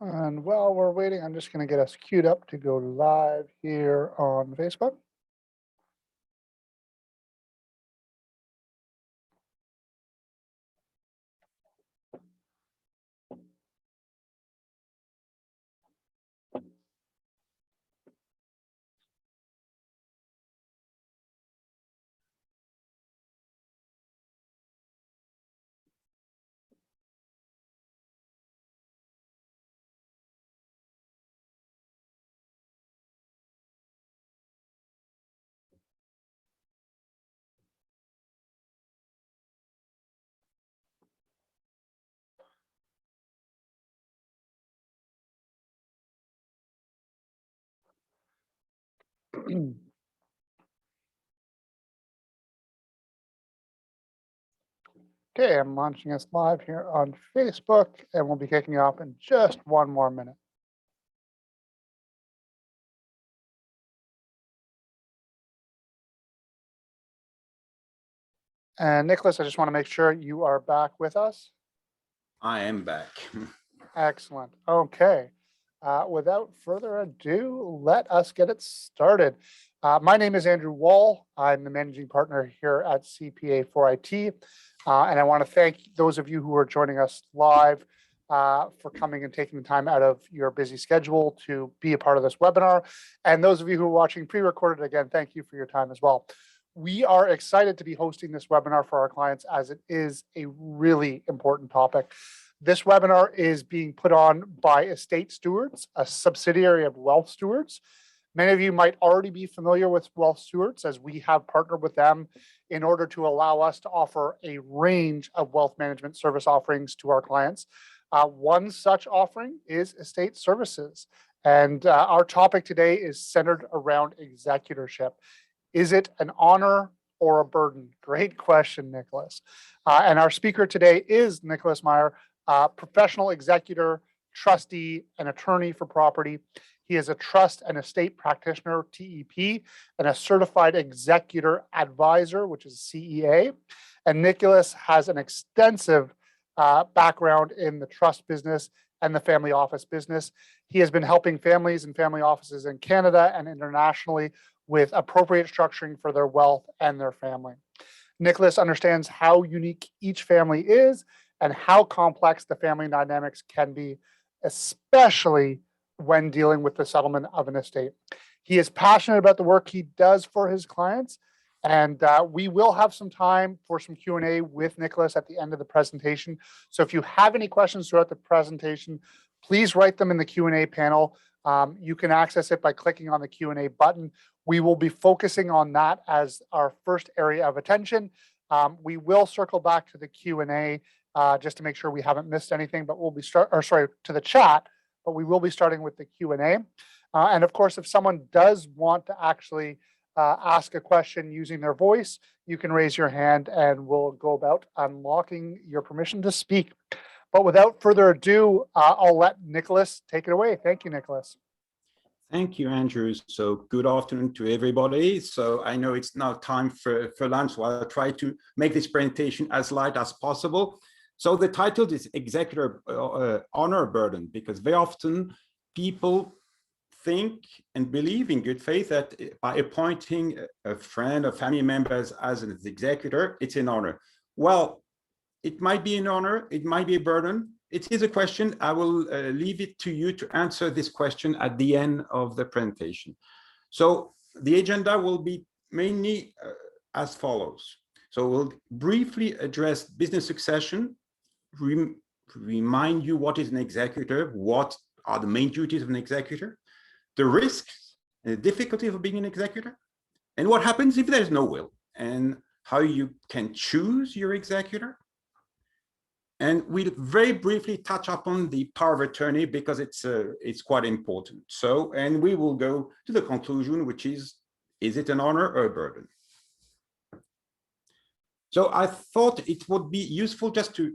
And while we're waiting, I'm just going to get us queued up to go live here on Facebook. Okay, I'm launching us live here on Facebook, and we'll be kicking off in just one more minute. And Nicholas, I just want to make sure you are back with us. I am back. Excellent. Okay. Without further ado, let us get it started. My name is Andrew Wall. I'm the managing partner here at CPA4IT. And I want to thank those of you who are joining us live for coming and taking the time out of your busy schedule to be a part of this webinar. And those of you who are watching pre-recorded, again, thank you for your time as well. We are excited to be hosting this webinar for our clients as it is a really important topic. This webinar is being put on by Estate Stewards, a subsidiary of Wealth Stewards. Many of you might already be familiar with Wealth Stewards, as we have partnered with them in order to allow us to offer a range of wealth management service offerings to our clients. One such offering is estate services. And our topic today is centered around executorship. Is it an honor or a burden? Great question, Nicholas. And our speaker today is Nicholas Meyer, professional executor, trustee, and attorney for property. He is a trust and estate practitioner, TEP, and a certified executor advisor, which is CEA. And Nicholas has an extensive background in the trust business and the family office business. He has been helping families and family offices in Canada and internationally with appropriate structuring for their wealth and their family. Nicholas understands how unique each family is and how complex the family dynamics can be, especially when dealing with the settlement of an estate. He is passionate about the work he does for his clients, and we will have some time for some Q&A with Nicholas at the end of the presentation. So if you have any questions throughout the presentation, please write them in the Q&A panel. You can access it by clicking on the Q&A button. We will be focusing on that as our first area of attention. We will circle back to the Q&A just to make sure we haven't missed anything, but we'll be to the chat, but we will be starting with the Q&A. And of course, if someone does want to actually ask a question using their voice, you can raise your hand and we'll go about unlocking your permission to speak. But without further ado, I'll let Nicholas take it away. Thank you, Nicholas. Thank you, Andrew. So good afternoon to everybody. So I know it's now time for lunch, so I'll try to make this presentation as light as possible. So the title is Executor Honor Burden, because very often people think and believe in good faith that by appointing a friend or family members as an executor, it's an honor. Well, it might be an honor, it might be a burden. It is a question. I will leave it to you to answer this question at the end of the presentation. So the agenda will be mainly as follows. So we'll briefly address business succession, remind you what is an executor, what are the main duties of an executor, the risks and the difficulty of being an executor, and what happens if there's no will, and how you can choose your executor. And we'll very briefly touch upon the power of attorney because it's quite important. So, and we will go to the conclusion, which is it an honor or a burden? So I thought it would be useful just to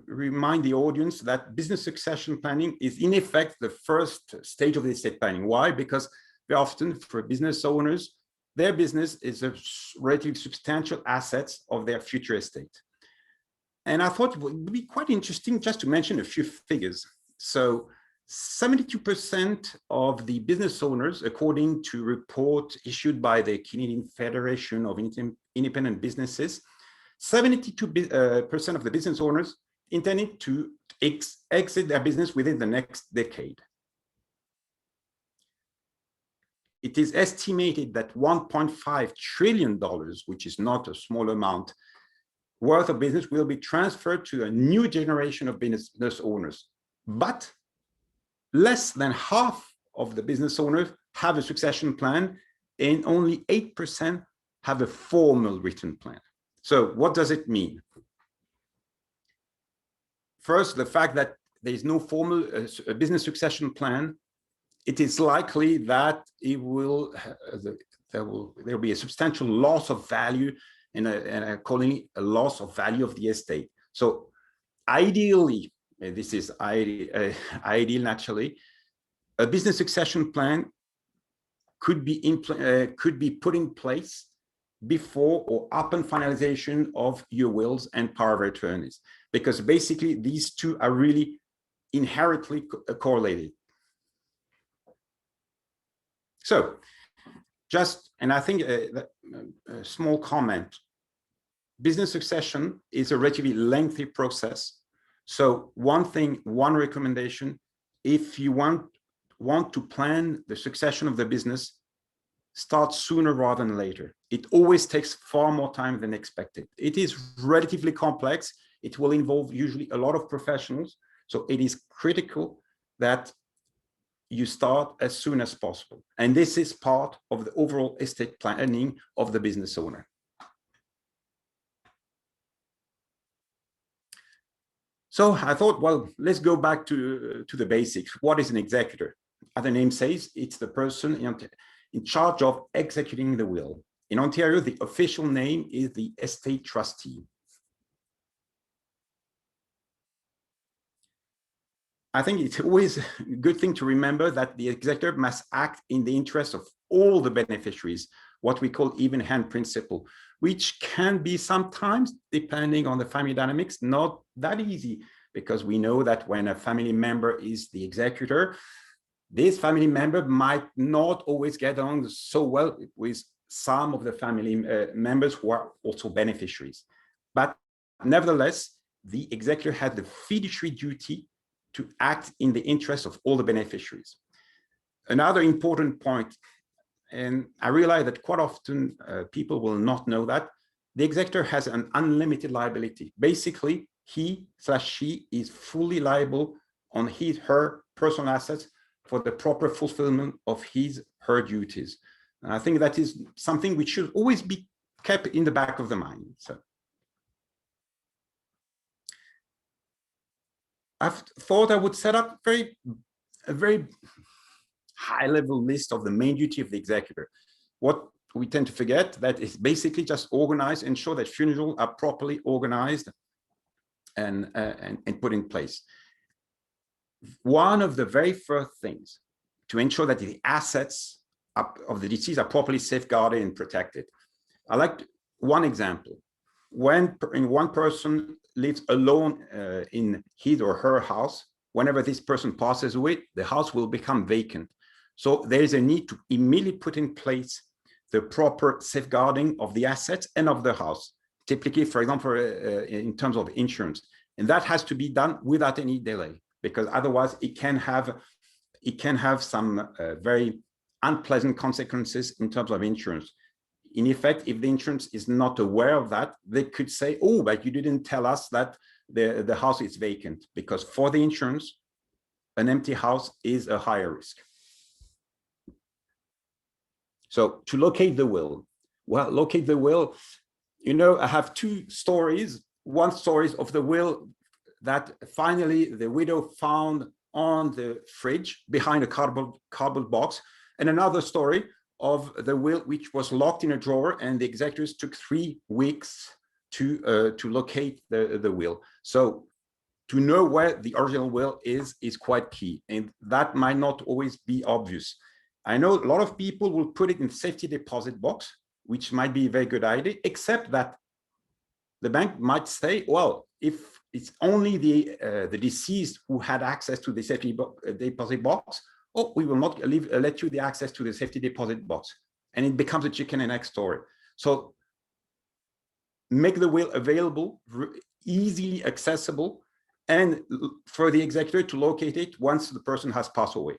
remind the audience that business succession planning is in effect the first stage of the estate planning. Why? Because very often for business owners, their business is a relatively substantial assets of their future estate. And I thought it would be quite interesting just to mention a few figures. So 72% of the business owners, according to report issued by the Canadian Federation of Independent Businesses, 72% of the business owners intended to exit their business within the next decade. It is estimated that $1.5 trillion, which is not a small amount, worth of business will be transferred to a new generation of business owners. But less than half of the business owners have a succession plan, and only 8% have a formal written plan. So what does it mean? First, the fact that there is no formal business succession plan, it is likely that there will be a substantial loss of value and accordingly a loss of value of the estate. So ideally, this is ideal naturally, a business succession plan could be put in place before or upon finalization of your wills and power of attorneys, because basically these two are really inherently correlated. So just, and I think a small comment, business succession is a relatively lengthy process. So one recommendation, if you want to plan the succession of the business, start sooner rather than later. It always takes far more time than expected. It is relatively complex. It will involve usually a lot of professionals. So it is critical that you start as soon as possible. And this is part of the overall estate planning of the business owner. So I thought, well, let's go back to the basics. What is an executor? As the name says, it's the person in charge of executing the will. In Ontario, the official name is the estate trustee. I think it's always a good thing to remember that the executor must act in the interest of all the beneficiaries, what we call even hand principle, which can be sometimes, depending on the family dynamics, not that easy, because we know that when a family member is the executor, this family member might not always get on so well with some of the family members who are also beneficiaries. But nevertheless, the executor has the fiduciary duty to act in the interest of all the beneficiaries. Another important point, and I realize that quite often people will not know that, the executor has an unlimited liability. Basically, he/she is fully liable on her personal assets for the proper fulfillment of her duties. And I think that is something which should always be kept in the back of the mind. So I thought I would set up a very high-level list of the main duty of the executor. What we tend to forget that is basically just organize, ensure that funerals are properly organized and put in place. One of the very first things to ensure that the assets of the deceased are properly safeguarded and protected. I like one example. When one person lives alone in his or her house, whenever this person passes away, the house will become vacant. So there is a need to immediately put in place the proper safeguarding of the assets and of the house, typically, for example, in terms of insurance. And that has to be done without any delay, because otherwise it can have some very unpleasant consequences in terms of insurance. In effect, if the insurance is not aware of that, they could say, oh, but you didn't tell us that the house is vacant, because for the insurance, an empty house is a higher risk. So to locate the will, well, locate the will, you know, I have two stories. One story of the will that finally the widow found on the fridge behind a cardboard box, and another story of the will which was locked in a drawer, and the executors took 3 weeks to locate the will. So to know where the original will is quite key, and that might not always be obvious. I know a lot of people will put it in safety deposit box, which might be a very good idea, except that the bank might say, well, if it's only the deceased who had access to the safety deposit box, or we will not let you the access to the safety deposit box. And it becomes a chicken and egg story. So make the will available, easily accessible, and for the executor to locate it once the person has passed away.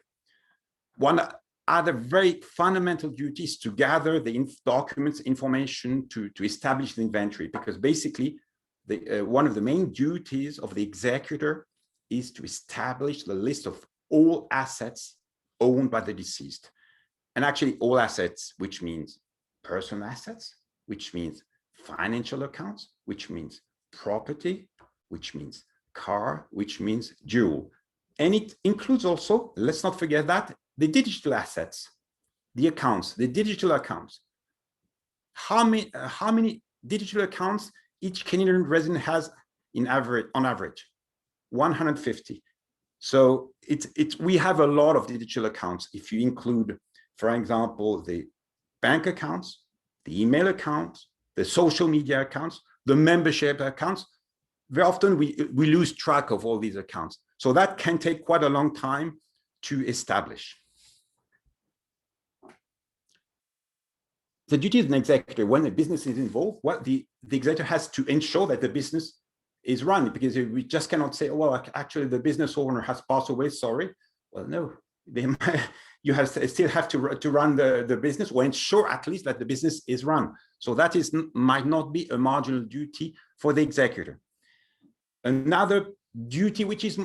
One other very fundamental duty is to gather the documents, information to establish the inventory, because basically one of the main duties of the executor is to establish the list of all assets owned by the deceased. And actually all assets, which means personal assets, which means financial accounts, which means property, which means car, which means jewel. And it includes also, let's not forget that, the digital assets, the accounts, the digital accounts. How many digital accounts each Canadian resident has on average? 150. So we have a lot of digital accounts. If you include, for example, the bank accounts, the email accounts, the social media accounts, the membership accounts, very often we lose track of all these accounts. So that can take quite a long time to establish. The duty of an executor when a business is involved, what the executor has to ensure that the business is run, because we just cannot say, oh, well, actually the business owner has passed away, sorry. Well, no, you still have to run the business, or ensure at least that the business is run. So that might not be a marginal duty for the executor. Another duty, which is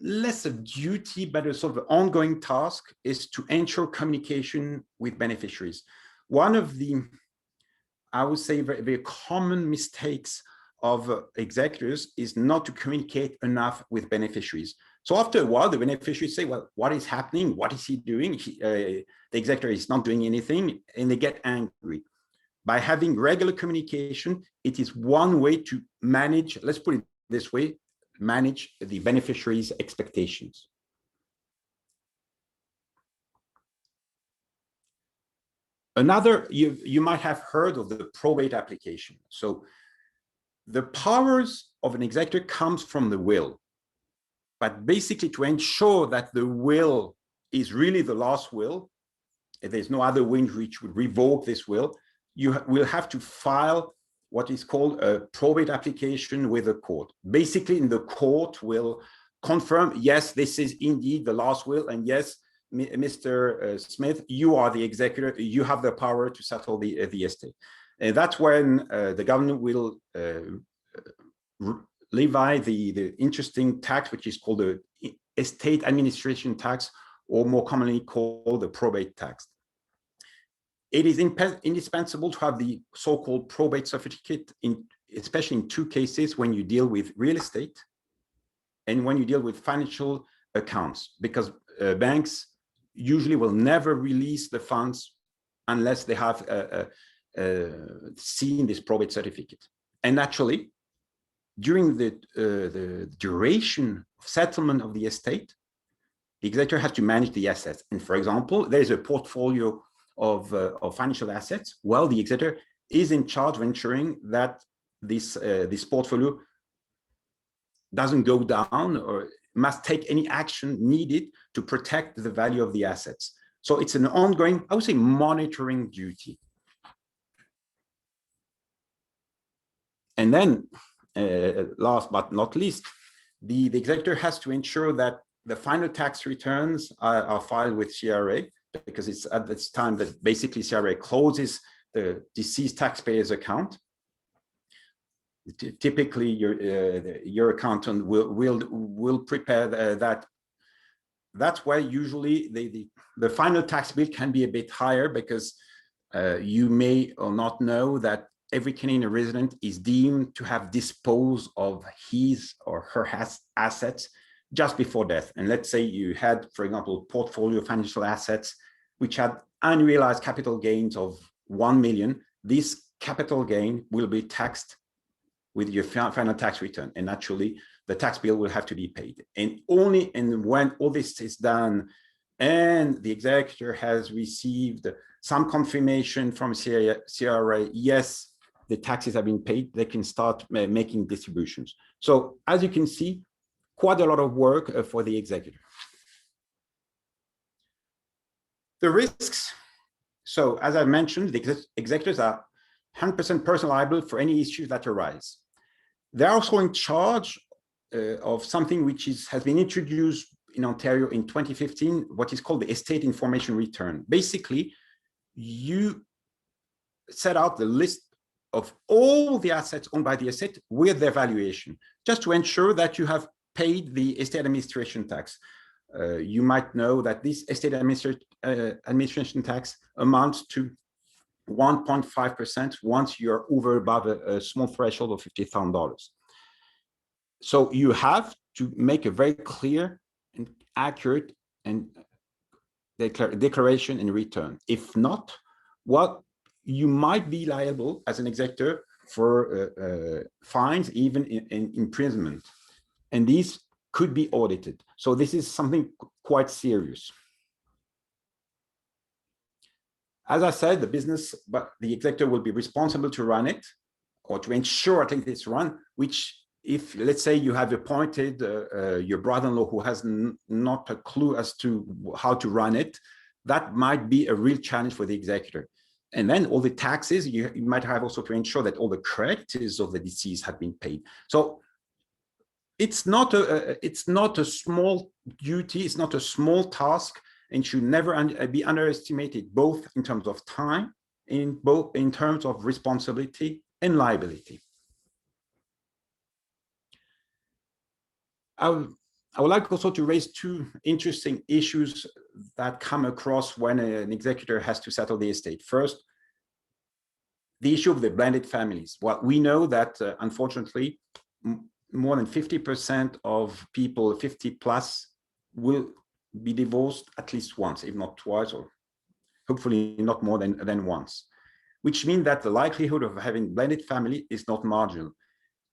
less a duty, but a sort of ongoing task, is to ensure communication with beneficiaries. One of the, I would say, very, very common mistakes of executors is not to communicate enough with beneficiaries. So after a while, the beneficiaries say, well, what is happening? What is he doing? The executor is not doing anything, and they get angry. By having regular communication, it is one way to manage, let's put it this way, manage the beneficiaries' expectations. Another, you might have heard of the probate application. So the powers of an executor comes from the will. But basically, to ensure that the will is really the last will, if there's no other will which would revoke this will, you will have to file what is called a probate application with the court. Basically, in the court will confirm, yes, this is indeed the last will, and yes, Mr. Smith, you are the executor, you have the power to settle the estate. And that's when the government will levy the interesting tax, which is called the estate administration tax, or more commonly called the probate tax. It is indispensable to have the so-called probate certificate, especially in two cases: when you deal with real estate and when you deal with financial accounts, because banks usually will never release the funds unless they have seen this probate certificate. And naturally, during the duration of settlement of the estate, the executor has to manage the assets. And for example, there's a portfolio of financial assets. Well, the executor is in charge of ensuring that this portfolio doesn't go down or must take any action needed to protect the value of the assets. So it's an ongoing, I would say, monitoring duty. And then, last but not least, the executor has to ensure that the final tax returns are filed with CRA, because it's at this time that basically CRA closes the deceased taxpayer's account. Typically, your accountant will prepare that. That's why usually the final tax bill can be a bit higher, because you may or not know that every Canadian resident is deemed to have disposed of his or her assets just before death. And let's say you had, for example, portfolio financial assets which had unrealized capital gains of 1 million. This capital gain will be taxed with your final tax return, and naturally the tax bill will have to be paid. And only when all this is done and the executor has received some confirmation from CRA, yes, the taxes have been paid, they can start making distributions. So as you can see, quite a lot of work for the executor. The risks. So as I mentioned, the executors are 100% personally liable for any issues that arise. They're also in charge of something which has been introduced in Ontario in 2015, what is called the estate information return. Basically, you set out the list of all the assets owned by the estate with their valuation, just to ensure that you have paid the estate administration tax. You might know that this estate administration tax amounts to 1.5% once you're over above a small threshold of $50,000. So you have to make a very clear and accurate and declaration and return. If not, well, you might be liable as an executor for fines, even in imprisonment. And these could be audited. So this is something quite serious. As I said, the executor will be responsible to run it, or to ensure at least it's run, which if, let's say, you have appointed your brother-in-law who has not a clue as to how to run it, that might be a real challenge for the executor. And then all the taxes, you might have also to ensure that all the creditors of the deceased have been paid. So it's not a small duty, it's not a small task, and should never be underestimated, both in terms of time, in terms of responsibility and liability. I would like also to raise two interesting issues that come across when an executor has to settle the estate. First, the issue of the blended families. Well, we know that unfortunately, more than 50% of people 50 plus will be divorced at least once, if not twice, or hopefully not more than once, which means that the likelihood of having blended family is not marginal.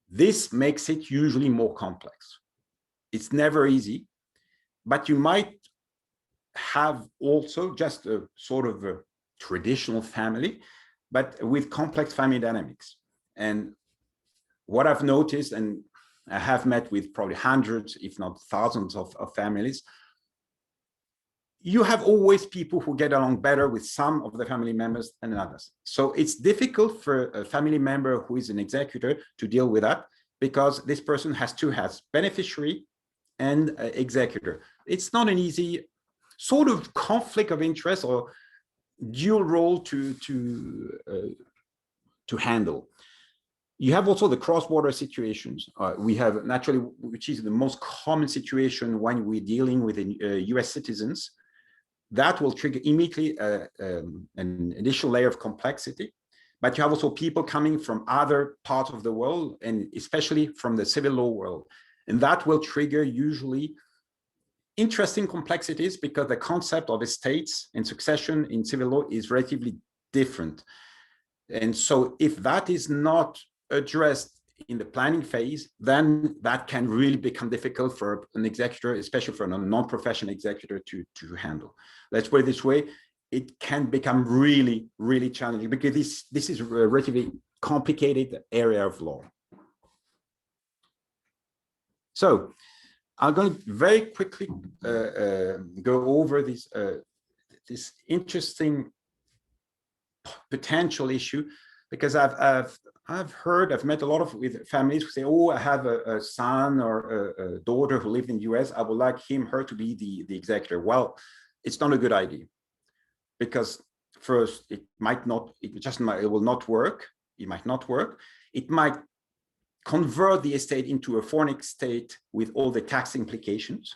This makes it usually more complex. It's never easy, but you might have also just a sort of a traditional family, but with complex family dynamics. And what I've noticed, and I have met with probably hundreds, if not thousands of families, you have always people who get along better with some of the family members than others. So it's difficult for a family member who is an executor to deal with that, because this person has two hats, beneficiary and executor. It's not an easy sort of conflict of interest or dual role to handle. You have also the cross-border situations. We have naturally, which is the most common situation when we're dealing with US citizens. That will trigger immediately an additional layer of complexity. But you have also people coming from other parts of the world, and especially from the civil law world. And that will trigger usually interesting complexities, because the concept of estates and succession in civil law is relatively different. And so if that is not addressed in the planning phase, then that can really become difficult for an executor, especially for a non-professional executor to handle. Let's put it this way, it can become really, really challenging, because this is a relatively complicated area of law. So I'm going to very quickly go over this interesting potential issue, because I've met a lot of with families who say, oh, I have a son or a daughter who lives in the US. I would like her to be the executor. Well, it's not a good idea, because first, it will not work. It might not work. It might convert the estate into a foreign estate with all the tax implications.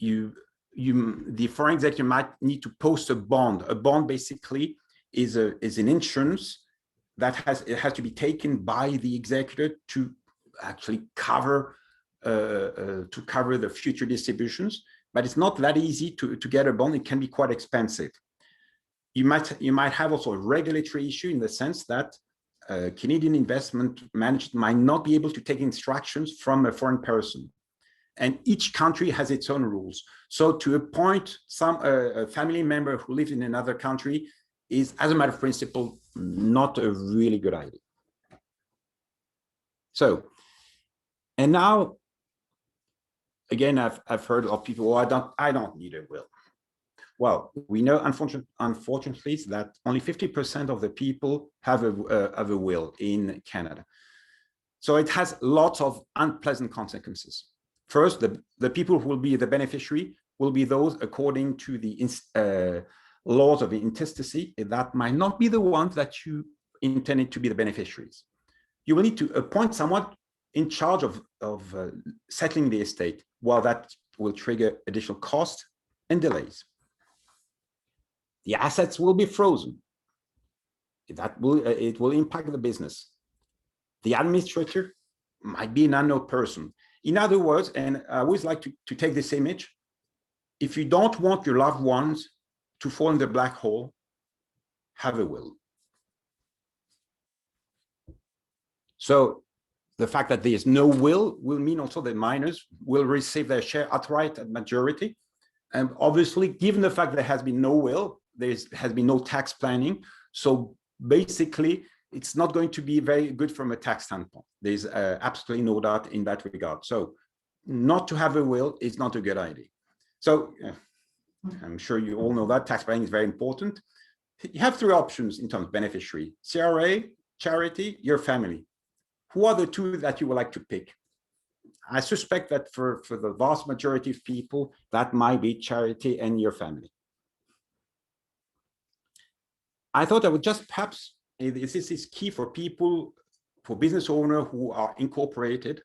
The foreign executor might need to post a bond. A bond basically is an insurance that has to be taken by the executor to actually cover the future distributions. But it's not that easy to get a bond. It can be quite expensive. You might have also a regulatory issue, in the sense that Canadian investment managers might not be able to take instructions from a foreign person. And each country has its own rules. So to appoint a family member who lives in another country is, as a matter of principle, not a really good idea. So, and now, again, I've heard of people, oh, I don't need a will. Well, we know, unfortunately, that only 50% of the people have a will in Canada. So it has lots of unpleasant consequences. First, the people who will be the beneficiary will be those according to the laws of intestacy. That might not be the ones that you intended to be the beneficiaries. You will need to appoint someone in charge of settling the estate, while that will trigger additional costs and delays. The assets will be frozen. It will impact the business. The administrator might be an unknown person. In other words, and I always like to take this image, if you don't want your loved ones to fall in the black hole, have a will. So the fact that there is no will mean also that minors will receive their share outright at majority. And obviously, given the fact there has been no will, there has been no tax planning. So basically, it's not going to be very good from a tax standpoint. There's absolutely no doubt in that regard. So not to have a will is not a good idea. So I'm sure you all know that tax planning is very important. You have three options in terms of beneficiary: CRA, charity, your family. Who are the two that you would like to pick? I suspect that for the vast majority of people, that might be charity and your family. I thought I would just perhaps, this is key for people, for business owners who are incorporated.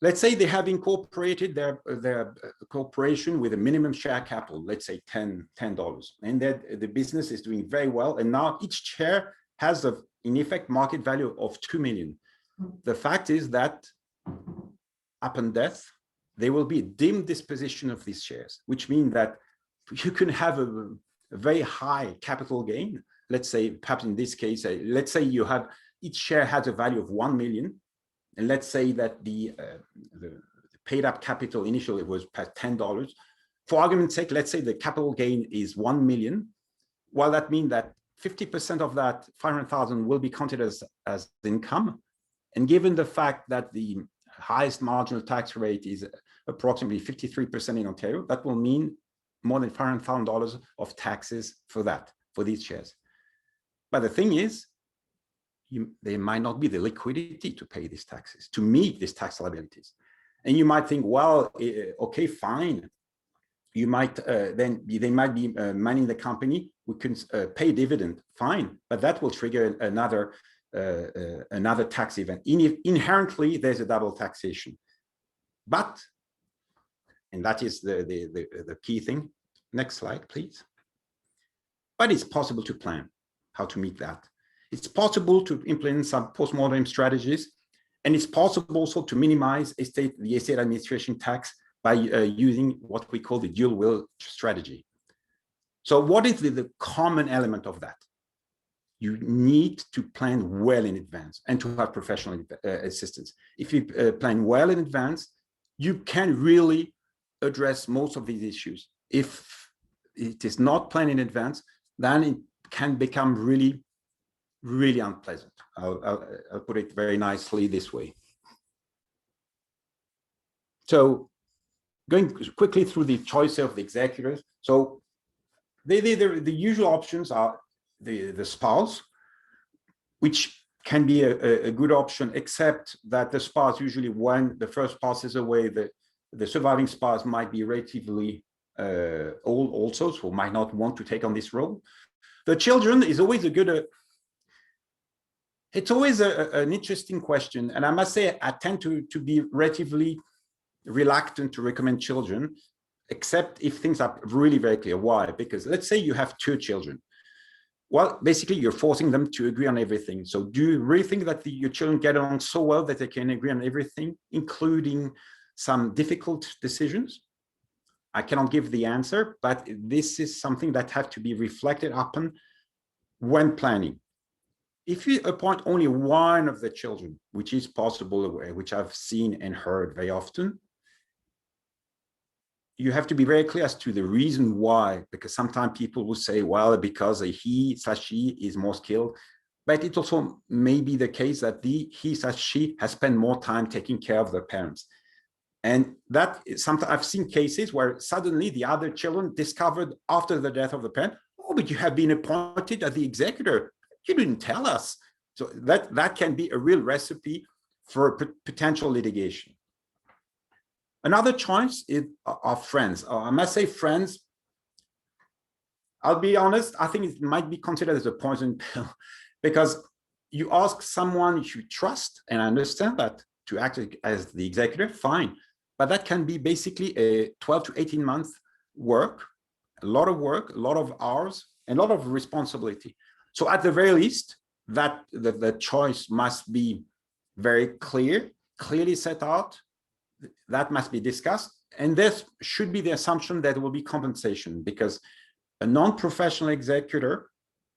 Let's say they have incorporated their corporation with a minimum share capital, let's say $10, and that the business is doing very well. And now each share has in effect market value of 2 million. The fact is that upon death, there will be a dim disposition of these shares, which means that you can have a very high capital gain. Let's say, perhaps in this case, let's say you have, each share has a value of 1 million. And let's say that the paid up capital initially was $10. For argument's sake, let's say the capital gain is 1 million. Well, that means that 50% of that 500,000 will be counted as income. And given the fact that the highest marginal tax rate is approximately 53% in Ontario, that will mean more than $500,000 of taxes for these shares. But the thing is, there might not be the liquidity to pay these taxes, to meet these tax liabilities. And you might think, well, okay, fine. You might they might be money in the company. We can pay dividend, fine, but that will trigger another tax event. Inherently, there's a double taxation. But, and that is the key thing. Next slide, please. But it's possible to plan how to meet that. It's possible to implement some post-mortem strategies, and it's possible also to minimize the estate administration tax by using what we call the dual will strategy. So what is the common element of that? You need to plan well in advance and to have professional assistance. If you plan well in advance, you can really address most of these issues. If it is not planned in advance, then it can become really unpleasant. I'll put it very nicely this way. So going quickly through the choice of the executors. So the usual options are the spouse, which can be a good option, except that the spouse, usually when the first spouse is away, the surviving spouse might be relatively old also, so might not want to take on this role. The children is always a good, it's always an interesting question. And I must say, I tend to be relatively reluctant to recommend children, except if things are really very clear. Why? Because let's say you have 2 children. Well, basically, you're forcing them to agree on everything. So do you really think that your children get along so well that they can agree on everything, including some difficult decisions? I cannot give the answer, but this is something that has to be reflected upon when planning. If you appoint only one of the children, which is possible, which I've seen and heard very often, you have to be very clear as to the reason why, because sometimes people will say, well, because he/she is more skilled, but it also may be the case that he/she has spent more time taking care of their parents. And that sometimes I've seen cases where suddenly the other children discovered after the death of the parent, oh, but you have been appointed as the executor. You didn't tell us. So that can be a real recipe for potential litigation. Another choice are friends. I must say friends, I'll be honest, I think it might be considered as a poison pill because you ask someone you trust, and I understand that, to act as the executor, fine. But that can be basically a 12 to 18 month work, a lot of hours, and a lot of responsibility. So at the very least, that the choice must be very clearly set out. That must be discussed. And this should be the assumption that there will be compensation, because a non-professional executor,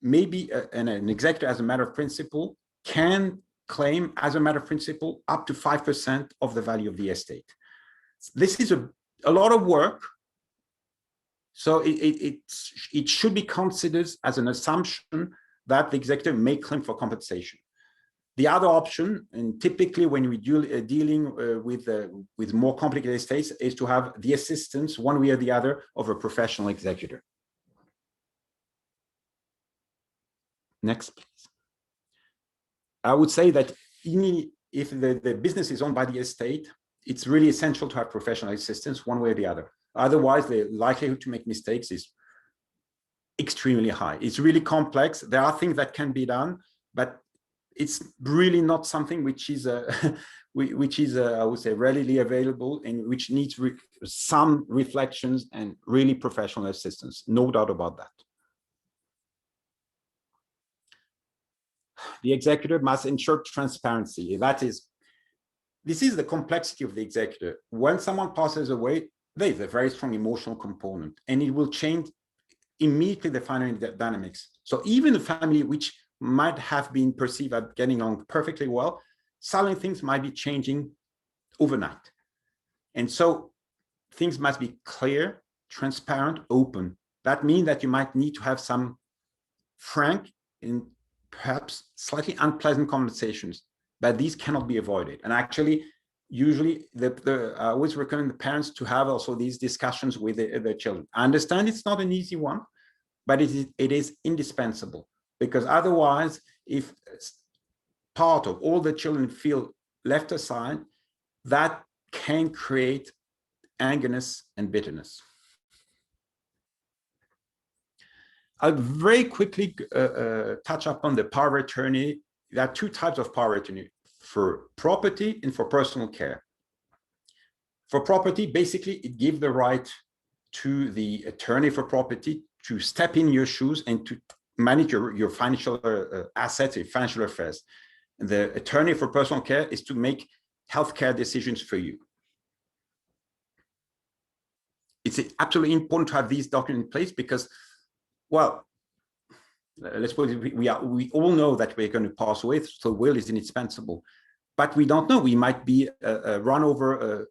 maybe an executor as a matter of principle, can claim as a matter of principle up to 5% of the value of the estate. This is a lot of work. So it should be considered as an assumption that the executor may claim for compensation. The other option, and typically when we dealing with more complicated estates, is to have the assistance, one way or the other, of a professional executor. Next, please. I would say that if the business is owned by the estate, it's really essential to have professional assistance one way or the other. Otherwise, the likelihood to make mistakes is extremely high. It's really complex. There are things that can be done, but it's really not something which is I would say readily available, and which needs some reflections and really professional assistance. No doubt about that. The executor must ensure transparency. This is the complexity of the executor. When someone passes away, there is a very strong emotional component, and it will change immediately the family dynamics. So even a family which might have been perceived as getting along perfectly well, suddenly things might be changing overnight. And so things must be clear, transparent, open. That means that you might need to have some frank and perhaps slightly unpleasant conversations, but these cannot be avoided. And actually, usually I always recommend the parents to have also these discussions with their children. I understand it's not an easy one, but it is indispensable, because otherwise, if part of all the children feel left aside, that can create angerness and bitterness. I'll very quickly touch upon the power of attorney. There are two types of power of attorney: for property and for personal care. For property, basically, it gives the right to the attorney for property to step in your shoes and to manage your financial assets, your financial affairs. The attorney for personal care is to make healthcare decisions for you. It's absolutely important to have these documents in place because, well, let's put it, we all know that we're going to pass away, so will is indispensable. But we don't know. We might be run over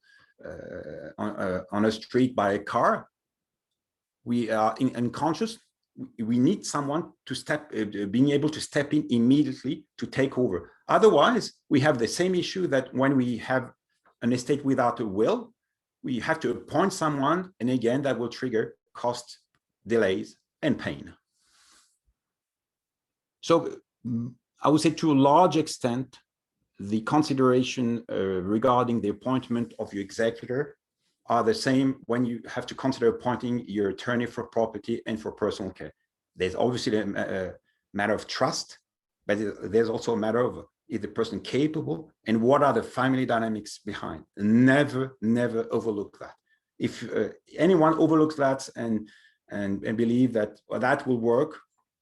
on a street by a car. We are unconscious. We need someone to being able to step in immediately to take over. Otherwise, we have the same issue that when we have an estate without a will, we have to appoint someone, and again, that will trigger cost, delays, and pain. So I would say to a large extent, the consideration regarding the appointment of your executor are the same when you have to consider appointing your attorney for property and for personal care. There's obviously a matter of trust, but there's also a matter of, is the person capable, and what are the family dynamics behind? Never overlook that. If anyone overlooks that and believe that that will work,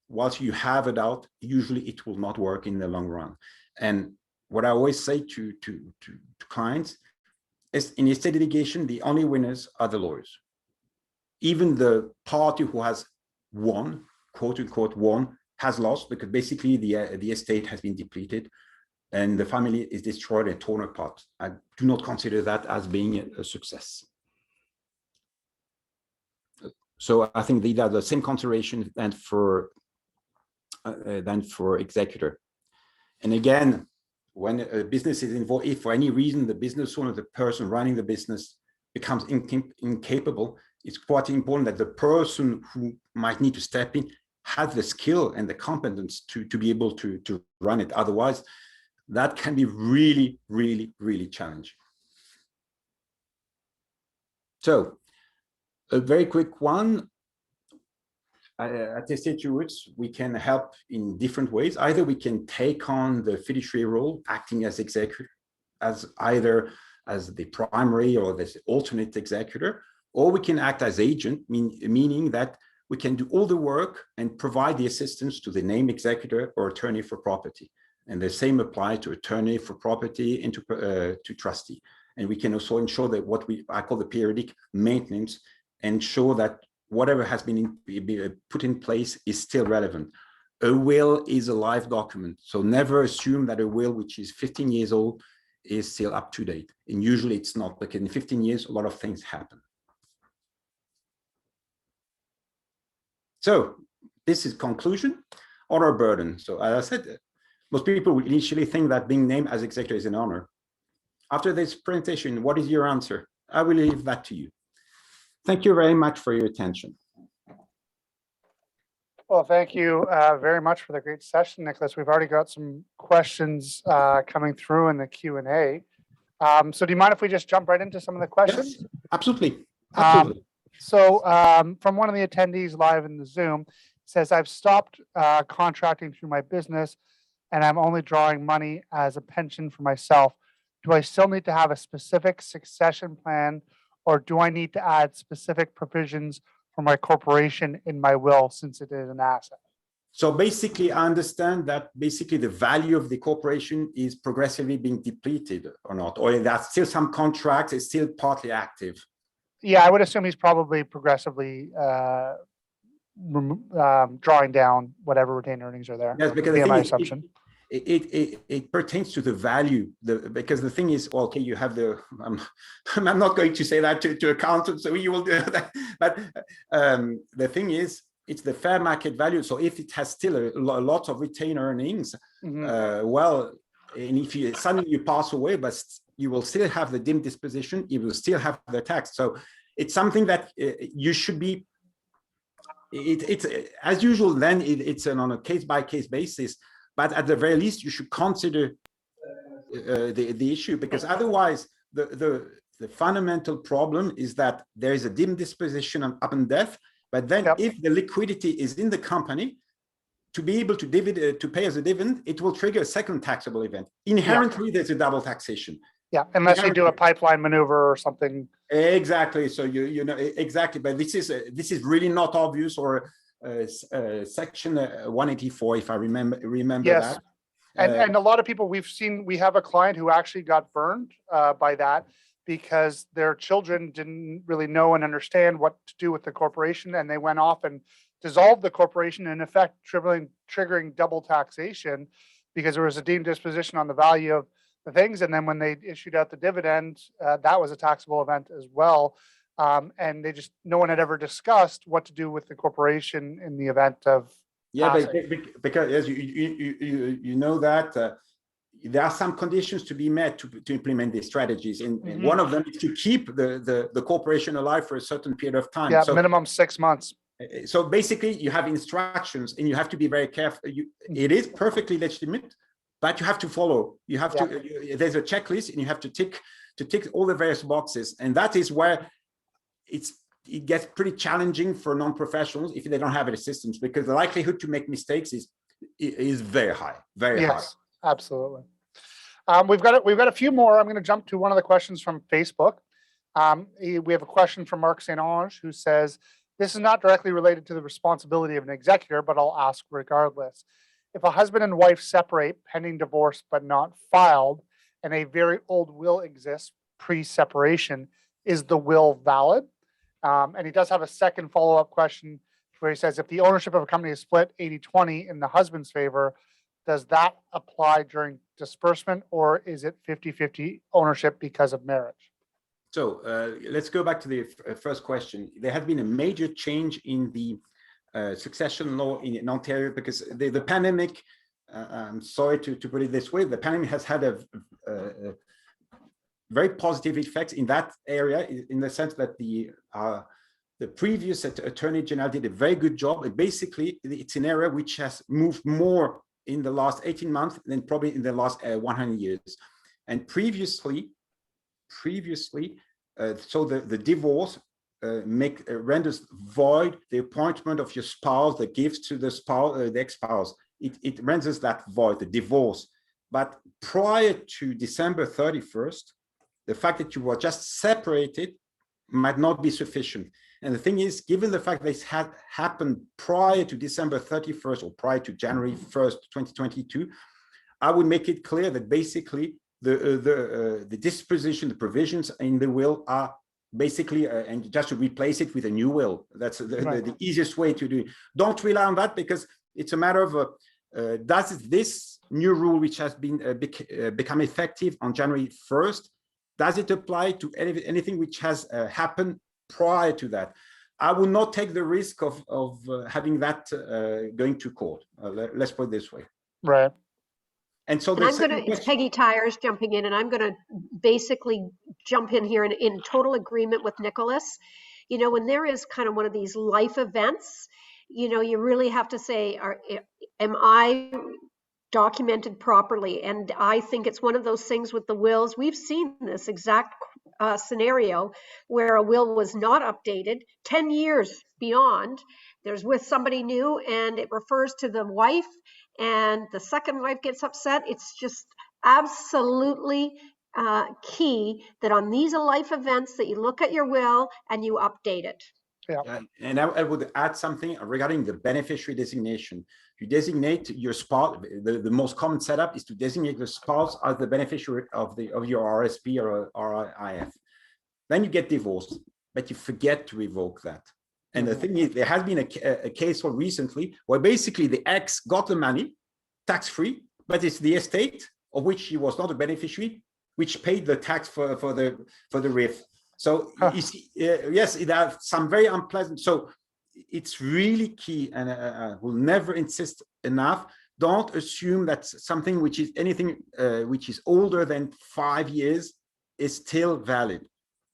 whilst you have a doubt, usually it will not work in the long run. And what I always say to clients is, in estate litigation, the only winners are the lawyers. Even the party who has won, quote unquote won, has lost, because basically the estate has been depleted and the family is destroyed and torn apart. I do not consider that as being a success. So I think these are the same consideration than for executor. And again, when a business is involved, if for any reason the business owner, the person running the business becomes incapable, it's quite important that the person who might need to step in has the skill and the competence to be able to run it. Otherwise, that can be really, really, really challenging. So a very quick one. At Stewards, we can help in different ways. Either we can take on the fiduciary role, acting as executor, as either as the primary or the alternate executor, or we can act as agent, meaning that we can do all the work and provide the assistance to the named executor or attorney for property. And the same applies to attorney for property and to trustee. And we can also ensure that what I call the periodic maintenance, ensure that whatever has been put in place is still relevant. A will is a live document, so never assume that a will which is 15 years old is still up to date. And usually it's not, because in 15 years, a lot of things happen. So this is conclusion on our burden. So as I said, most people would initially think that being named as executor is an honor. After this presentation, what is your answer? I will leave that to you. Thank you very much for your attention. Well, thank you very much for the great session, Nicholas. We've already got some questions coming through in the Q&A. So do you mind if we just jump right into some of the questions? Yes, absolutely. Absolutely. From one of the attendees live in the Zoom, says, I've stopped contracting through my business and I'm only drawing money as a pension for myself. Do I still need to have a specific succession plan, or do I need to add specific provisions for my corporation in my will since it is an asset? So basically, I understand that basically the value of the corporation is progressively being depleted or not, or that's still some contracts, it's still partly active. Yeah, I would assume he's probably progressively drawing down whatever retained earnings are there. Yes, because my assumption. It pertains to the value, because the thing is, well, okay, you have the, I'm not going to say that to accountants, so you will do that, but the thing is, it's the fair market value. So if it has still a lot of retained earnings, well, and if you suddenly you pass away, but you will still have the dim disposition, you will still have the tax. So it's something that you should be, it's as usual, then it's on a case-by-case basis. But at the very least, you should consider the issue, because otherwise, the fundamental problem is that there is a dim disposition upon death. But then, if the liquidity is in the company, to be able to pay as a dividend, it will trigger a second taxable event. Inherently, there's a double taxation. Yeah, unless you do a pipeline maneuver or something. Exactly. So you know exactly. But this is really not obvious, or section 184, if I remember yes. that. And a lot of people we have a client who actually got burned by that, because their children didn't really know and understand what to do with the corporation, and they went off and dissolved the corporation, in effect triggering double taxation, because there was a deemed disposition on the value of the things, and then when they issued out the dividend, that was a taxable event as well. And no one had ever discussed what to do with the corporation in the event of because as you know that there are some conditions to be met to implement these strategies, and one of them is to keep the corporation alive for a certain period of time. Yeah, so, minimum 6 months. So basically, you have instructions, and you have to be very careful. It is perfectly legitimate, but you have to follow. You have to. There's a checklist, and you have to tick all the various boxes, and that is where it gets pretty challenging for non-professionals if they don't have any systems, because the likelihood to make mistakes is very high, very high. Yes, absolutely. We've got a few more. I'm going to jump to one of the questions from Facebook. We have a question from Mark St. Ange, who says, this is not directly related to the responsibility of an executor, but I'll ask regardless. If a husband and wife separate pending divorce but not filed, and a very old will exists pre-separation, is the will valid? And he does have a second follow-up question where he says, if the ownership of a company is split 80-20 in the husband's favor, does that apply during disbursement, or is it 50-50 ownership because of marriage? So let's go back to the first question. There has been a major change in the succession law in Ontario because the pandemic, I'm sorry to put it this way, the pandemic has had a very positive effects in that area, in the sense that the previous Attorney General did a very good job. And basically, it's an area which has moved more in the last 18 months than probably in the last 100 years. And previously, so the divorce renders void the appointment of your spouse, the gifts to the spouse, the ex-spouse. It renders that void, the divorce. But prior to December 31st, the fact that you were just separated might not be sufficient. And the thing is, given the fact that this had happened prior to December 31st or prior to January 1st, 2022, I would make it clear that basically the disposition, the provisions in the will are basically, and just to replace it with a new will. That's the easiest way to do it. Don't rely on that, because it's a matter of, does this new rule, which has been become effective on January 1st, does it apply to anything which has happened prior to that? I will not take the risk of having that going to court. Let's put it this way. Right. And so it's Peggy Tyers jumping in, and I'm going to basically jump in here in total agreement with Nicholas. You know, when there is kind of one of these life events, you know, you really have to say, am I documented properly? And I think it's one of those things with the wills. We've seen this exact scenario where a will was not updated 10 years beyond. There's with somebody new, and it refers to the wife, and the second wife gets upset. It's just absolutely key that on these life events that you look at your will and you update it. Yeah. And I would add something regarding the beneficiary designation. You designate your spouse. The most common setup is to designate the spouse as the beneficiary of your RSP or RIF. Then you get divorced, but you forget to revoke that. And the thing is, there has been a case recently where basically the ex got the money tax-free, but it's the estate of which he was not a beneficiary, which paid the tax for the RIF. So you see, yes, it has some very unpleasant. So it's really key, and I will never insist enough. Don't assume that something which is anything which is older than 5 years is still valid.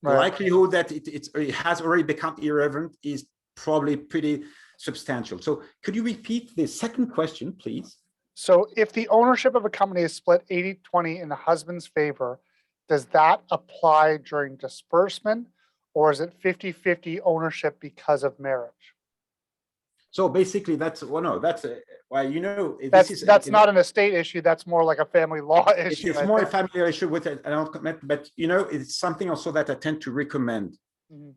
The likelihood that it has already become irrelevant is probably pretty substantial. So could you repeat the second question, please? So if the ownership of a company is split 80-20 in the husband's favor, does that apply during disbursement, or is it 50-50 ownership because of marriage? So basically, that's well, you know, that's not an estate issue. That's more like a family law issue. It's more a family issue with it. I don't comment, but you know, it's something also that I tend to recommend.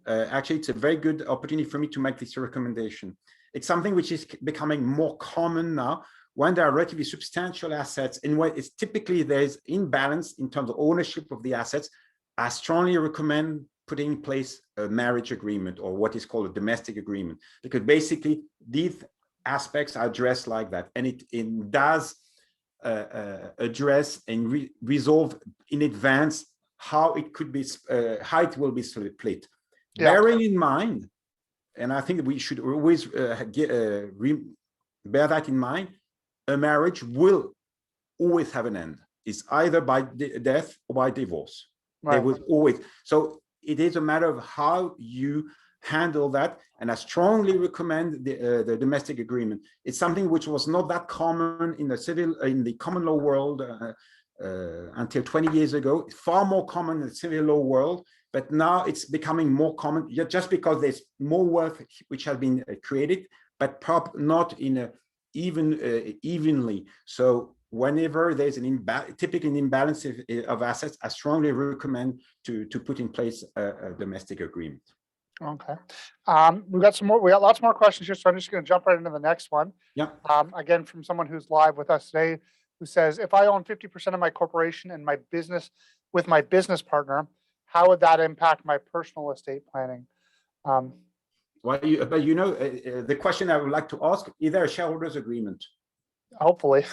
Actually, it's a very good opportunity for me to make this recommendation. It's something which is becoming more common now when there are relatively substantial assets, and when it's typically there's imbalance in terms of ownership of the assets. I strongly recommend putting in place a marriage agreement, or what is called a domestic agreement, because basically these aspects are addressed like that, and it does address and resolve in advance how it could be, how it will be split. Yeah. Bearing in mind, and I think we should always bear that in mind, a marriage will always have an end. It's either by death or by divorce. Right. They will always. So it is a matter of how you handle that, and I strongly recommend the domestic agreement. It's something which was not that common in the common law world until 20 years ago. It's far more common in the civil law world, but now it's becoming more common just because there's more wealth which has been created, but not in a evenly. So whenever there's typically an imbalance of assets, I strongly recommend to put in place a domestic agreement. Okay. We got lots more questions here, so I'm just going to jump right into the next one. Yeah. Again, from someone who's live with us today, who says, if I own 50% of my corporation and my business with my business partner, how would that impact my personal estate planning? Well, but the question I would like to ask, is there a shareholders agreement? Hopefully.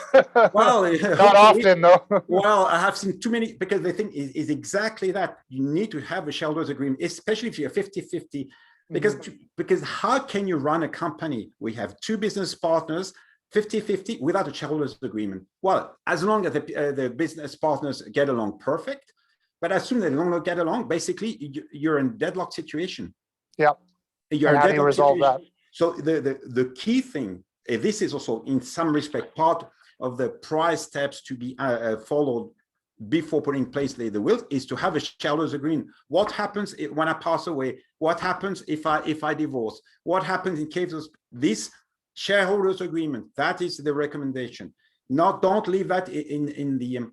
Well, Not often though. well, I have seen too many, because the thing is exactly that. You need to have a shareholders agreement, especially if you're 50-50, because because how can you run a company? We have two business partners, 50-50, without a shareholders agreement. Well, as long as the business partners get along, perfect. But as soon as they don't get along, basically you're in a deadlock situation. Yeah. You're And in a how do you deadlock resolve situation. that? So the key thing, this is also in some respect part of the prior steps to be followed before putting in place the will, is to have a shareholders agreement. What happens when I pass away? What happens if I divorce? What happens in case of this shareholders agreement? That is the recommendation. Don't leave that in the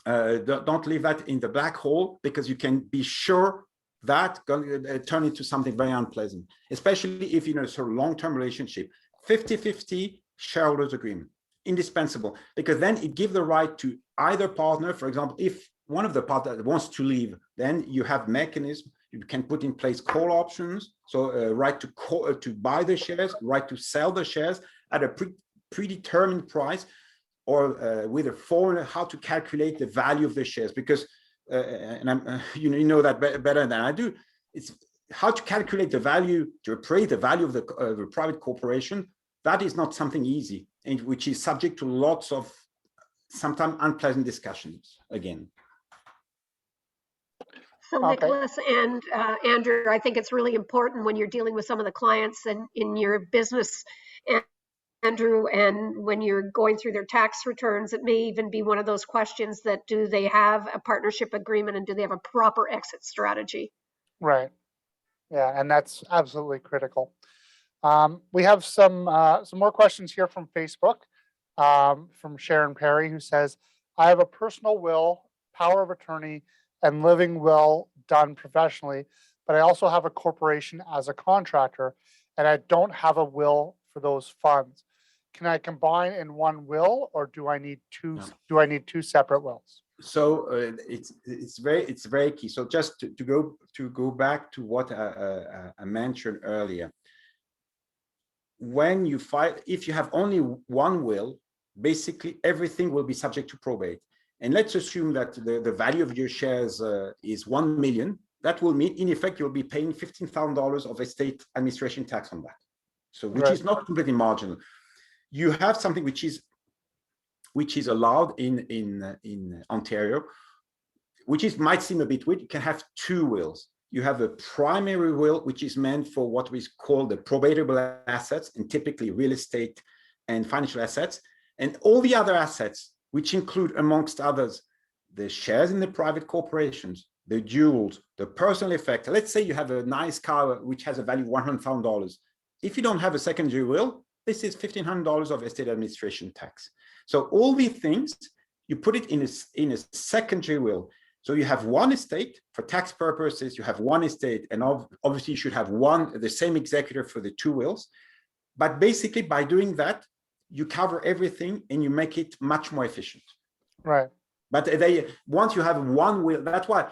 don't leave that in the black hole, because you can be sure that going to turn into something very unpleasant, especially if you're in a sort of long-term relationship. 50-50 shareholders agreement, indispensable, because then it gives the right to either partner. For example, if one of the partners wants to leave, then you have mechanism. You can put in place call options, so right to buy the shares, right to sell the shares at a predetermined price, or with a formula how to calculate the value of the shares, because and I'm you know that better than I do. It's how to calculate the value, to appraise the value of the private corporation. That is not something easy, and which is subject to lots of sometimes unpleasant discussions again. So Okay. Nicholas and Andrew, I think it's really important when you're dealing with some of the clients and in your business, Andrew, and when you're going through their tax returns, it may even be one of those questions that, do they have a partnership agreement and do they have a proper exit strategy? Right. Yeah, and that's absolutely critical. We have some more questions here from Facebook, from Sharon Perry, who says, I have a personal will, power of attorney, and living will done professionally, but I also have a corporation as a contractor, and I don't have a will for those funds. Can I combine in one will, or do I need two? No. Do I need two separate wills? So it's very key. So just to go back to what I mentioned earlier, when you file, if you have only one will, basically everything will be subject to probate. And let's assume that the value of your shares is 1 million. That will mean, in effect, you'll be paying $15,000 of estate administration tax on that. So which is not completely marginal. You have something which is allowed in Ontario, which might seem a bit weird. You can have two wills. You have a primary will, which is meant for what we call the probatable assets, and typically real estate and financial assets, and all the other assets, which include, amongst others, the shares in the private corporations, the jewels, the personal effect. Let's say you have a nice car which has a value of $100,000. If you don't have a secondary will, this is $1,500 of estate administration tax. So all these things, you put it in a secondary will. So you have one estate for tax purposes, you have one estate, and obviously you should have the same executor for the two wills. But basically by doing that, you cover everything and you make it much more efficient. Right. But once you have one will, that's why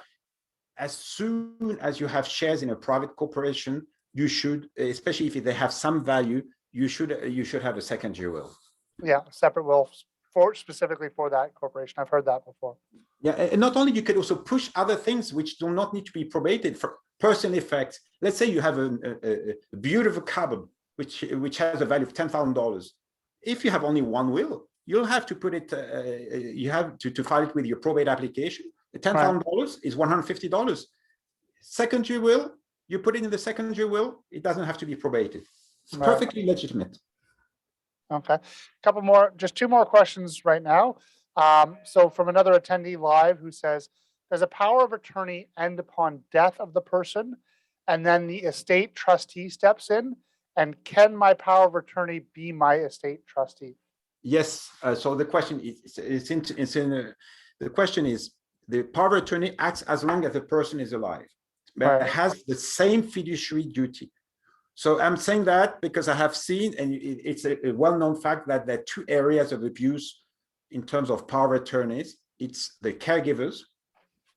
as soon as you have shares in a private corporation, you should, especially if they have some value, you should have a secondary will. Yeah, separate will specifically for that corporation. I've heard that before. Yeah, and not only, you could also push other things which do not need to be probated for personal effects. Let's say you have a beautiful cupboard which has a value of $10,000. If you have only one will, you'll have to put it. You have to file it with your probate application. The $10,000 is $150. Secondary will, you put it in the secondary will. It doesn't have to be probated. It's perfectly legitimate. Okay, couple more, just two more questions right now. So from another attendee live who says, does a power of attorney end upon death of the person and then the estate trustee steps in? And can my power of attorney be my estate trustee? Yes. So the question is, the question is, the power of attorney acts as long as the person is alive, but it has the same fiduciary duty. So I'm saying that because I have seen, and it's a well-known fact, that there are two areas of abuse in terms of power of attorneys. It's the caregivers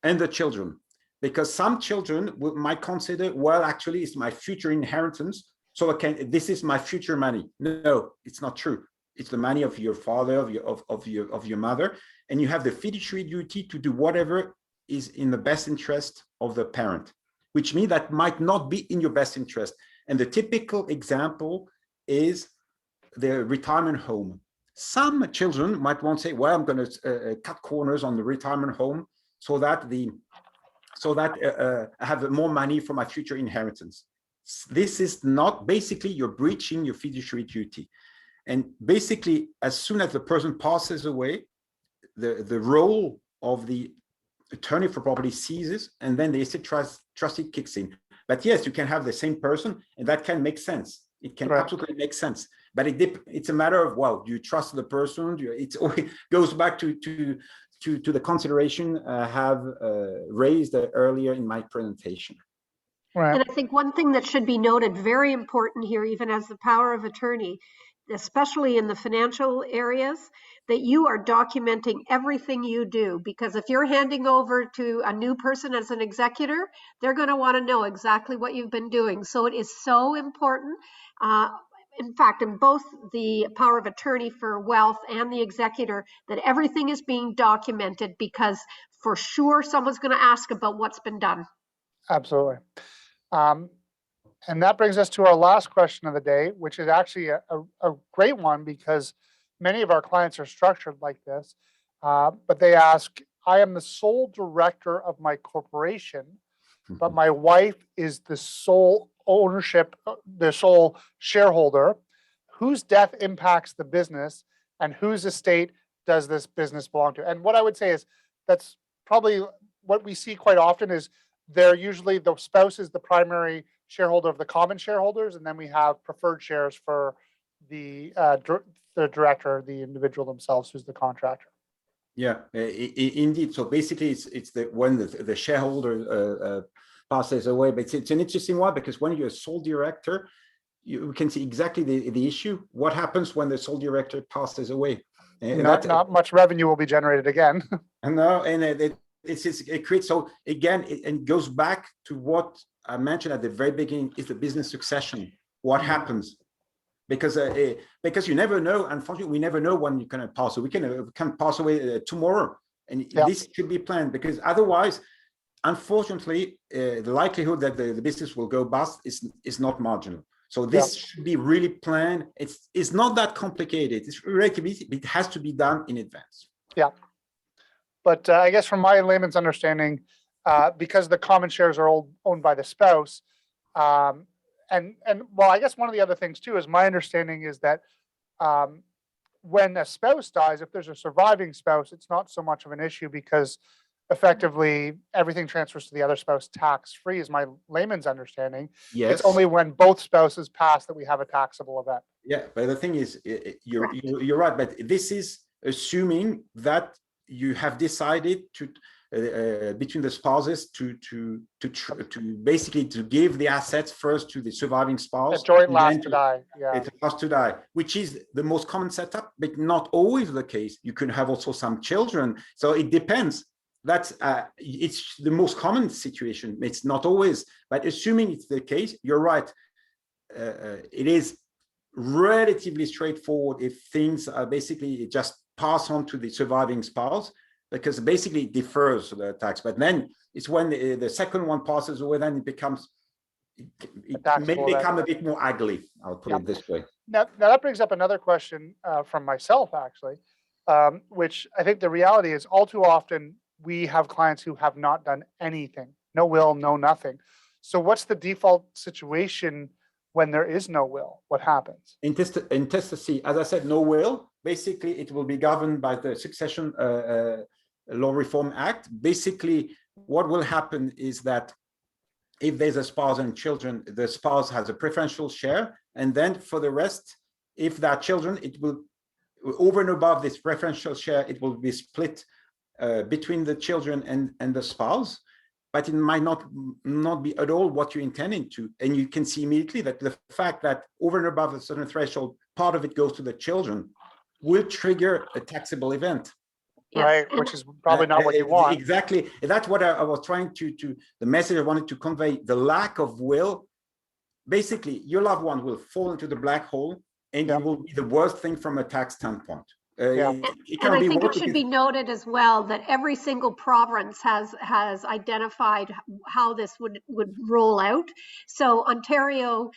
and the children, because some children might consider, well, actually, it's my future inheritance, so this is my future money. No, it's not true. it's the money of your father, of your mother, and you have the fiduciary duty to do whatever is in the best interest of the parent, which means that might not be in your best interest. And the typical example is the retirement home. Some children might want to say, well, I'm going to cut corners on the retirement home so that I have more money for my future inheritance. This is not, basically, you're breaching your fiduciary duty. And basically, as soon as the person passes away, the role of the attorney for property ceases, and then the estate trustee kicks in. But yes, you can have the same person, and that can make sense. It can absolutely make sense. But it's a matter of, well, do you trust the person? It goes back to the consideration I have raised earlier in my presentation. Right. And I think one thing that should be noted, very important here, even as the power of attorney, especially in the financial areas, that you are documenting everything you do. Because if you're handing over to a new person as an executor, they're going to want to know exactly what you've been doing. So it is so important. In fact, in both the power of attorney for wealth and the executor, that everything is being documented, because for sure someone's going to ask about what's been done. Absolutely. And that brings us to our last question of the day, which is actually a great one, because many of our clients are structured like this. But they ask, I am the sole director of my corporation, but my wife is the sole the sole shareholder. Whose death impacts the business, and whose estate does this business belong to? And what I would say is, that's probably what we see quite often is they're usually, the spouse is the primary shareholder of the common shareholders, and then we have preferred shares for the director, the individual themselves, who's the contractor. Yeah, indeed. So basically, it's when the shareholder passes away. But it's an interesting one, because when you're a sole director, you can see exactly the issue. What happens when the sole director passes away? And not much revenue will be generated again. It creates, so again, it goes back to what I mentioned at the very beginning, is the business succession. What happens? Because you never know. Unfortunately, we never know when you're going to pass away. We can pass away tomorrow, and this should be planned, because otherwise, unfortunately, the likelihood that the business will go bust is not marginal. So this should be really planned. It's not that complicated. It's relatively easy, but it has to be done in advance. Yeah. But I guess from my layman's understanding, because the common shares are all owned by the spouse, and well, I guess one of the other things too is, my understanding is that when a spouse dies, if there's a surviving spouse, it's not so much of an issue, because effectively everything transfers to the other spouse tax-free, is my layman's understanding. Yes. It's only when both spouses pass that we have a taxable event. Yeah, but the thing is, you're right, but this is assuming that you have decided to between the spouses to basically to give the assets first to the surviving spouse. A joint last to die. Yeah. It's last to die, which is the most common setup, but not always the case. You can have also some children, so it depends. That's it's the most common situation. It's not always, but assuming it's the case, you're right. It is relatively straightforward if things are basically just pass on to the surviving spouse, because basically it defers the tax. But then it's when the second one passes away, then it becomes, it may become a bit more ugly. I'll put it this way. Now that brings up another question from myself, actually, which I think the reality is, all too often we have clients who have not done anything, no will, no nothing. So what's the default situation when there is no will? What happens? Intestacy, as I said, no will. Basically, it will be governed by the Succession Law Reform Act. Basically, what will happen is that if there's a spouse and children, the spouse has a preferential share, and then for the rest, if there are children, it will, over and above this preferential share, it will be split between the children and the spouse. But it might not be at all what you intended to. And you can see immediately that the fact that over and above a certain threshold, part of it goes to the children, will trigger a taxable event. Yes. Right, which is probably not what you want. Exactly. That's what I was trying to the message I wanted to convey. The lack of will, basically, your loved one will fall into the black hole, and Yeah. it will be the worst thing from a tax standpoint. Yeah. It And cannot I be think worse it should because- be noted as well that every single province has identified how this would roll out. So Ontario,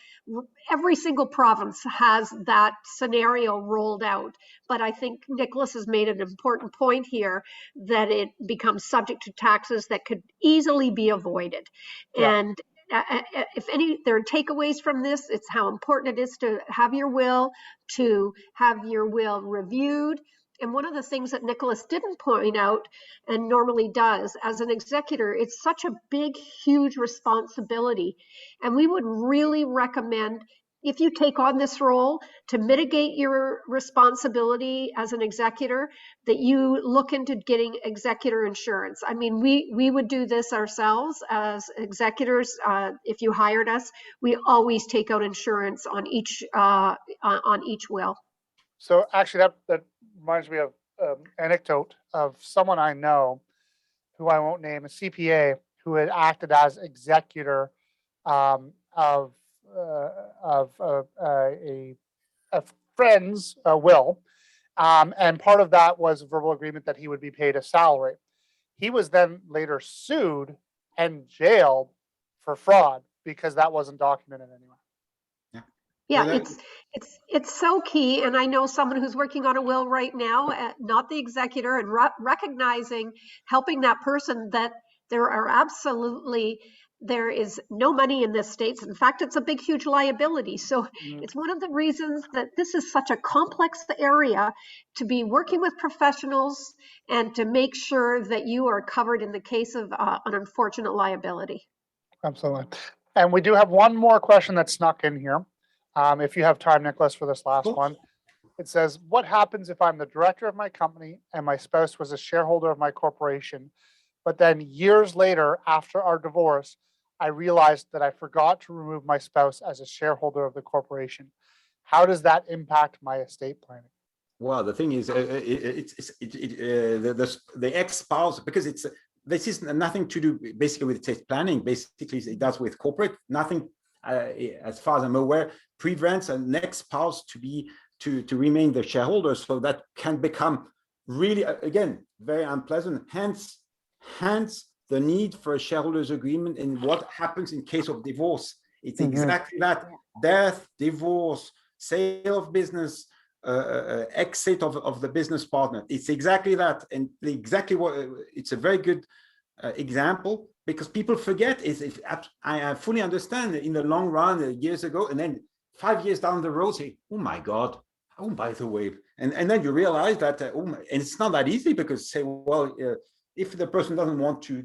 every single province has that scenario rolled out. But I think Nicholas has made an important point here that it becomes subject to taxes that could easily be avoided. Yeah. And if there are takeaways from this, it's how important it is to have your will, to have your will reviewed. And one of the things that Nicholas didn't point out and normally does as an executor, it's such a big, huge responsibility. And we would really recommend, if you take on this role, to mitigate your responsibility as an executor, that you look into getting executor insurance. I mean, we would do this ourselves as executors. If you hired us, we always take out insurance on each will. So actually, that reminds me of anecdote of someone I know, who I won't name, a CPA who had acted as executor of a friend's will, and part of that was a verbal agreement that he would be paid a salary. He was then later sued and jailed for fraud because that wasn't documented anywhere. Yeah, And it's so key. And I know someone who's working on a will right now, not the executor, and recognizing, helping that person that there is no money in this state. In fact, it's a big, huge liability. So it's one of the reasons that this is such a complex area to be working with professionals and to make sure that you are covered in the case of an unfortunate liability. Absolutely. And we do have one more question that snuck in here. If you have time, Nicholas, for this last course. one. It says, what happens if I'm the director of my company and my spouse was a shareholder of my corporation, but then years later, after our divorce, I realized that I forgot to remove my spouse as a shareholder of the corporation? How does that impact my estate planning? Well, the thing is, the ex-spouse, because this is nothing to do basically with estate planning. Basically, it does with corporate. Nothing, as far as I'm aware, prevents an ex-spouse to remain the shareholder. So that can become really, again, very unpleasant. Hence the need for a shareholders agreement and what happens in case of divorce. It's exactly that: death, divorce, sale of business, exit of the business partner. It's exactly that, and exactly what it's a very good example, because people forget is, if I fully understand in the long run, years ago, and then 5 years down the road say, oh my God, oh, by the way, and then you realize that and it's not that easy, because say, well, if the person doesn't want to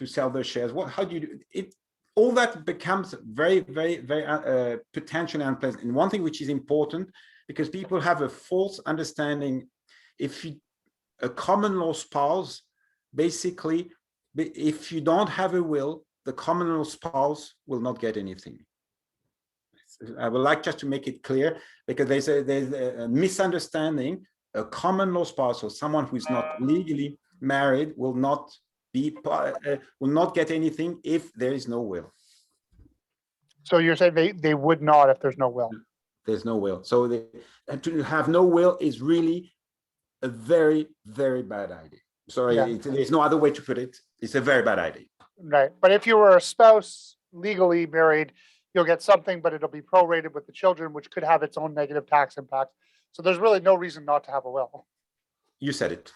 sell their shares, how do you do it? All that becomes very, very, very potentially unpleasant. And one thing which is important, because people have a false understanding, a common law spouse, basically, if you don't have a will, the common law spouse will not get anything. I would like just to make it clear, because there's a misunderstanding. A common law spouse, or someone who is not legally married, will not get anything if there is no will. So you're saying they would not if there's no will? There's no will. So to have no will is really a very, very bad idea. Sorry, there's no other way to put it. It's a very bad idea. Right. But if you were a spouse legally married, you'll get something, but it'll be prorated with the children, which could have its own negative tax impact. So there's really no reason not to have a will. You said it.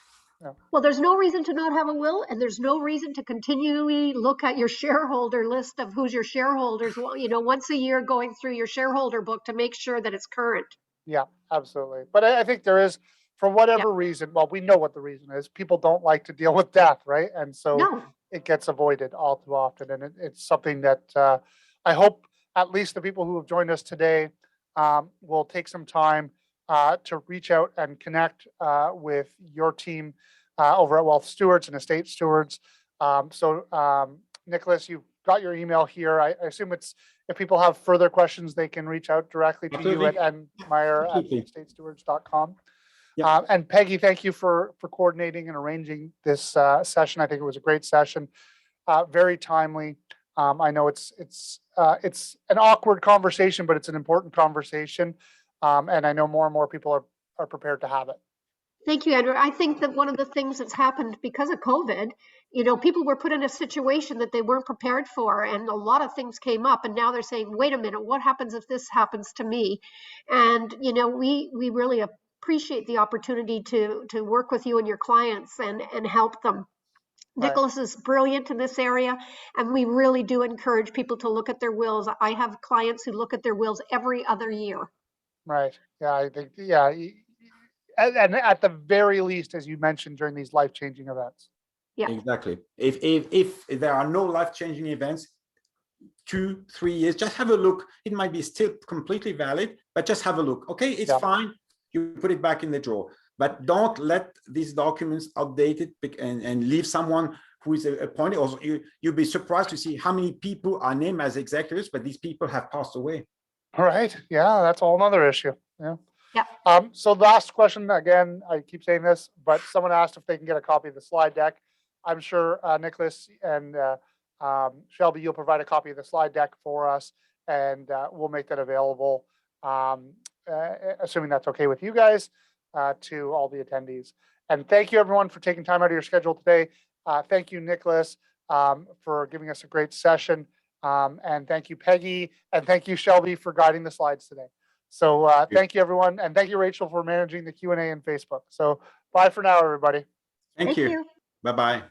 Well, there's no reason to not have a will, and there's no reason to continually look at your shareholder list of who's your shareholders, once a year, going through your shareholder book to make sure that it's current. Yeah, absolutely. But I think there is, for whatever reason, well, we know what the reason is. People don't like to deal with death, right? And so it gets avoided all too often. And it's something that I hope at least the people who have joined us today will take some time to reach out and connect with your team over at Wealth Stewards and Estate Stewards. Nicholas, you've got your email here. I assume if people have further questions, they can reach out directly to you at Meyer@estatestewards.com. Yeah. And Peggy, thank you for coordinating and arranging this session. I think it was a great session, very timely. I know it's an awkward conversation, but it's an important conversation. And I know more and more people are prepared to have it. Thank you, Andrew. I think that one of the things that's happened because of COVID, people were put in a situation that they weren't prepared for, and a lot of things came up, and now they're saying, wait a minute, what happens if this happens to me? And, we really appreciate the opportunity to work with you and your clients and help them. Right. Nicholas is brilliant in this area, and we really do encourage people to look at their wills. I have clients who look at their wills every other year. Right. Yeah, I think, yeah. And at the very least, as you mentioned, during these life-changing events. Yeah. Exactly. If there are no life-changing events, 2-3 years, just have a look. It might be still completely valid, but just have a look. Okay, it's fine. You put it back in the drawer, but don't let these documents outdated and leave someone who is appointed. Also, you'll be surprised to see how many people are named as executors, but these people have passed away. All right. Yeah, that's all another issue. Yeah. Yeah. So last question, again, I keep saying this, but someone asked if they can get a copy of the slide deck. I'm sure Nicholas and Shelby, you'll provide a copy of the slide deck for us, and we'll make that available, assuming that's okay with you guys, to all the attendees. And thank you, everyone, for taking time out of your schedule today. Thank you, Nicholas, for giving us a great session. And thank you, Peggy, and thank you, Shelby, for guiding the slides today. So thank you, everyone. And thank you, Rachel, for managing the Q&A in Facebook. So bye for now, everybody. Thank you. Bye-bye.